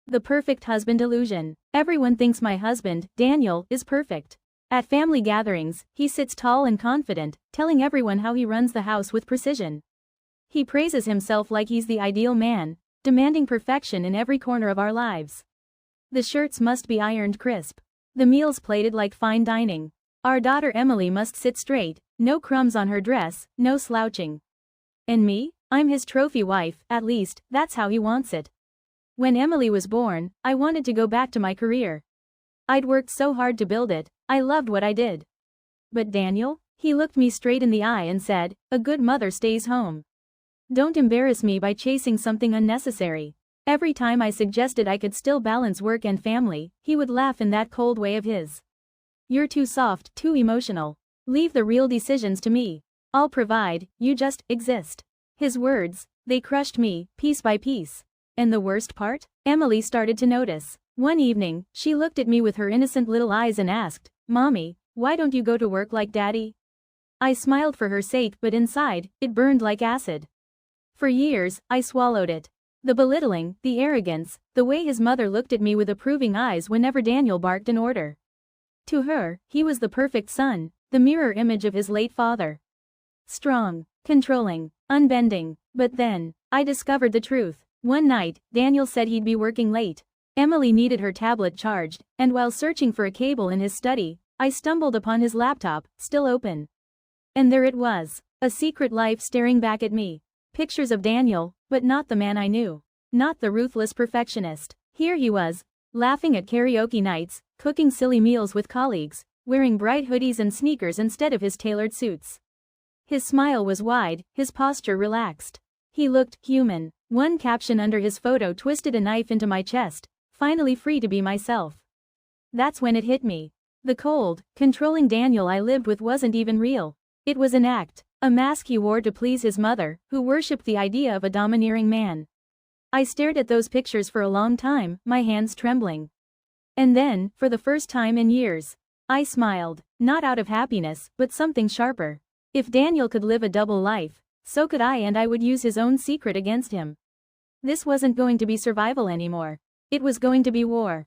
The perfect husband illusion. Everyone thinks my husband, Daniel, is perfect. At family gatherings, he sits tall and confident, telling everyone how he runs the house with precision. He praises himself like he's the ideal man, demanding perfection in every corner of our lives. The shirts must be ironed crisp. The meals plated like fine dining. Our daughter Emily must sit straight, no crumbs on her dress, no slouching. And me? I'm his trophy wife, at least, that's how he wants it. When Emily was born, I wanted to go back to my career. I'd worked so hard to build it, I loved what I did. But Daniel? He looked me straight in the eye and said, "A good mother stays home. Don't embarrass me by chasing something unnecessary." Every time I suggested I could still balance work and family, he would laugh in that cold way of his. "You're too soft, too emotional. Leave the real decisions to me. I'll provide, you just exist." His words, they crushed me, piece by piece. And the worst part? Emily started to notice. One evening, she looked at me with her innocent little eyes and asked, "Mommy, why don't you go to work like Daddy?" I smiled for her sake, but inside, it burned like acid. For years, I swallowed it. The belittling, the arrogance, the way his mother looked at me with approving eyes whenever Daniel barked an order. To her, he was the perfect son, the mirror image of his late father. Strong, controlling, unbending. But then, I discovered the truth. One night, Daniel said he'd be working late. Emily needed her tablet charged, and while searching for a cable in his study, I stumbled upon his laptop, still open. And there it was, a secret life staring back at me. Pictures of Daniel, but not the man I knew. Not the ruthless perfectionist. Here he was, laughing at karaoke nights, cooking silly meals with colleagues, wearing bright hoodies and sneakers instead of his tailored suits. His smile was wide, his posture relaxed. He looked human. One caption under his photo twisted a knife into my chest, "Finally free to be myself." That's when it hit me. The cold, controlling Daniel I lived with wasn't even real. It was an act, a mask he wore to please his mother, who worshipped the idea of a domineering man. I stared at those pictures for a long time, my hands trembling. And then, for the first time in years, I smiled, not out of happiness, but something sharper. If Daniel could live a double life, so could I, and I would use his own secret against him. This wasn't going to be survival anymore. It was going to be war.